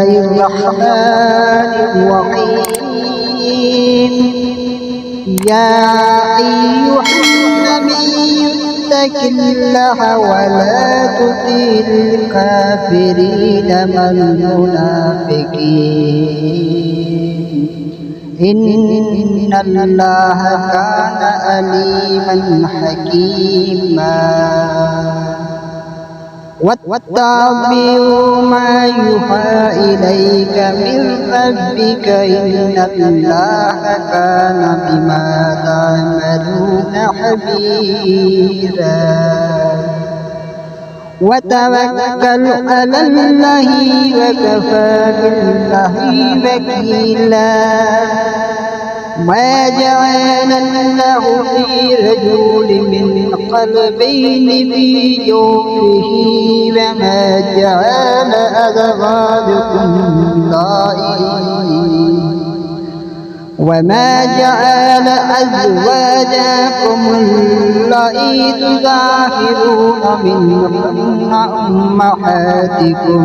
الله الرحمن الرحيم يا أيها النبي اتق الله ولا تطع الكافرين والمنافقين إن الله كان عليما حكيما واتبعوا ما يوحى إليك من ربك إن الله كان بما تعملون خبيرا وتوكل على الله وكفى بالله وكيلا ما جعل الله في رجل من قلبين في جوفه وما جعل أزواجكم اللائي وما جعل أزواجكم اللائي تظاهرون منهن أمهاتكم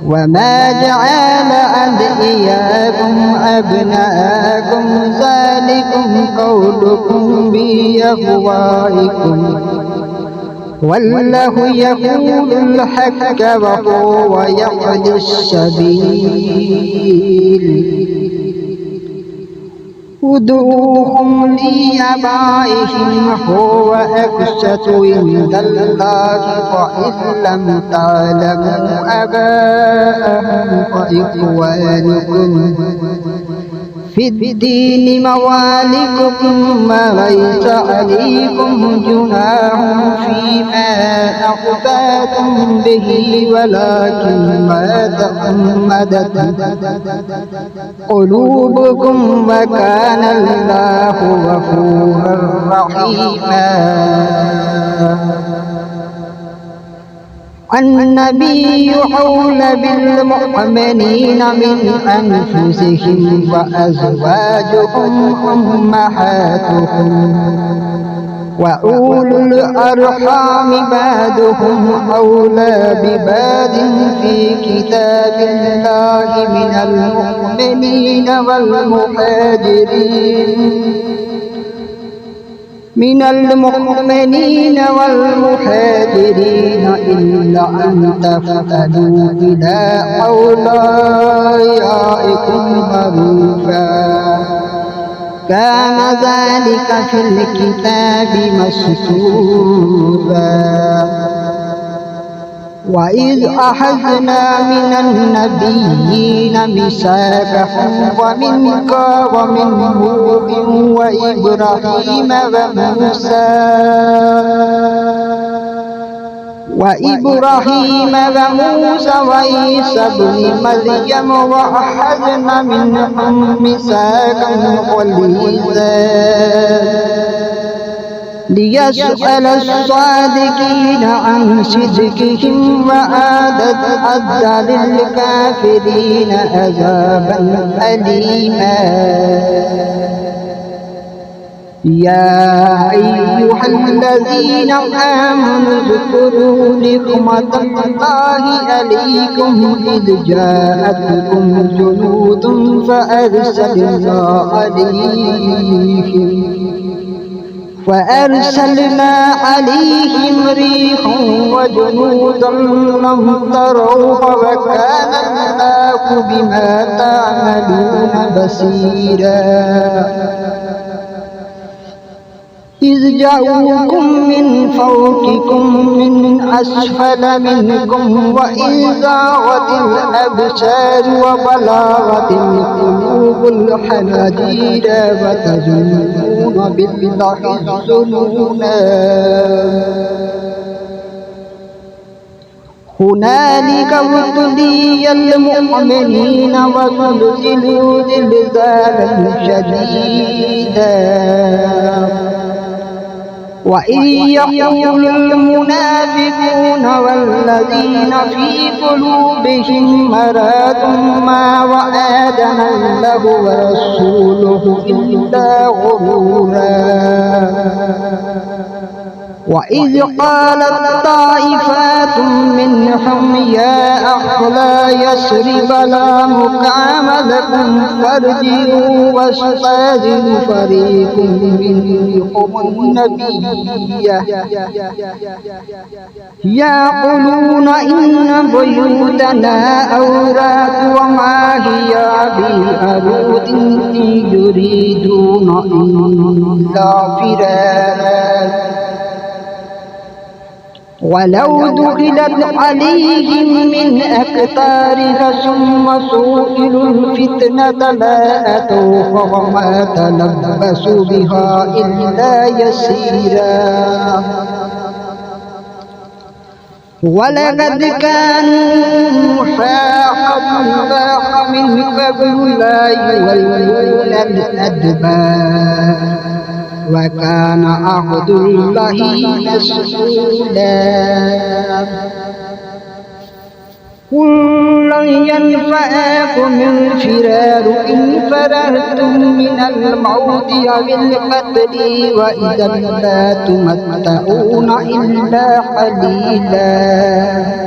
وما جعل أدعياكم أبناءكم ذلكم قولكم بأفواهكم والله يقول الحق وهو يهدي السبيل ادعوهم لآبائهم هو أقسط عند الله فإن لم تعلموا آباءهم فإخوانكم في الدين مواليكم وليس عليكم جناح فيما أخطأتم به ولكن ما تعمدت قلوبكم وكان الله غفورا رحيما النبي أولى بالمؤمنين من أنفسهم وأزواجهم أمهاتهم وأولو الأرحام بعضهم أولى ببعض في كتاب الله من المؤمنين والمهاجرين إلا أن تفعلوا إلى أوليائكم معروفا كان ذلك في الكتاب مسطورا وإذ أخذنا من النبيين ميثاقهم ومنك ومن نوح وإبراهيم وموسى وعيسى ابن مريم وأخذنا منهم ميثاقا غليظا ليسأل الصادقين عن صدقهم وأعد للكافرين عذابا أليما يا أيها الذين آمنوا اذكروا نعمة الله عليكم إذ جاءتكم جنود فأرسلنا عليهم ريحا وجنودا لم تروها وكان الله بما تعملون بصيرا إذ جاءوكم من فوقكم من أسفل منكم وإذ زاغت الأبصار وبلغت القلوب الحناجر وتظنون بالله الظنونا هنالك ابتلي المؤمنين وزلزلوا زلزالا شديدا وإذ يقول المنافقون والذين في قلوبهم مرض ما وعدنا الله ورسوله إلا غرورا وإذ قالت طائفات منهم يا أهل يثرب لا مقام لكم فارجعوا واستأذن فريق منهم النبي يقولون إن بيوتنا عورات وما هي بأرض يريدون إلا فرارا ولو دخلت عليهم من أقطارها ثم سئلوا الفتنة لآتوها وما تلبسوا بها إلا يسيرا ولقد كانوا عاهدوا الله من قبل لا يولون الأدبار وكان عهد الله مسؤولا قل لن ينفعكم الفرار إن فررتم من الموت أو القتل وإذا لا تمتعون إلا قليلا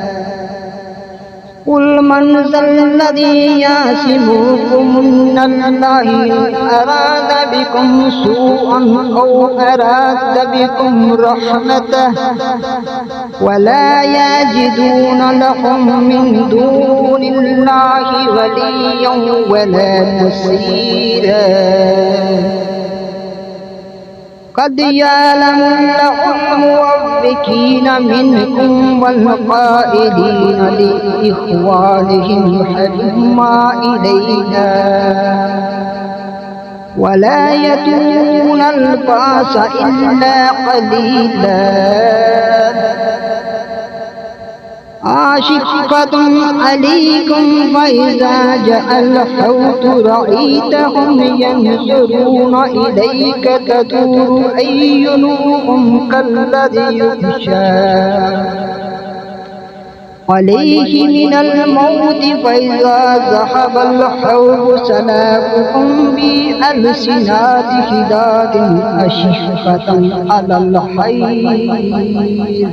قل من ذا الذي يعصمكم من الله إن أراد بكم سوءا أو أراد بكم رحمة ولا يجدون لهم من دون الله وليا ولا نصيرا قد يعلم الله الموفقين منكم والقائلين لإخوانهم هلما إلينا ولا يأتون البأس إلا قليلا أشفقة عليكم فإذا جاء الحوت رأيتهم ينظرون إليك تدور أعينهم كالذي يغشى عليه من الموت فإذا ذهب الحوت سلاكهم بألسنات حداد أشفقة على الخير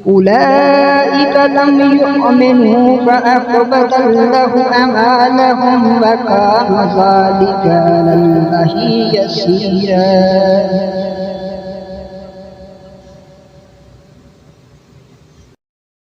أولئك لم يؤمنوا فأحبط الله أعمالهم وكان ذلك على الله يسيرا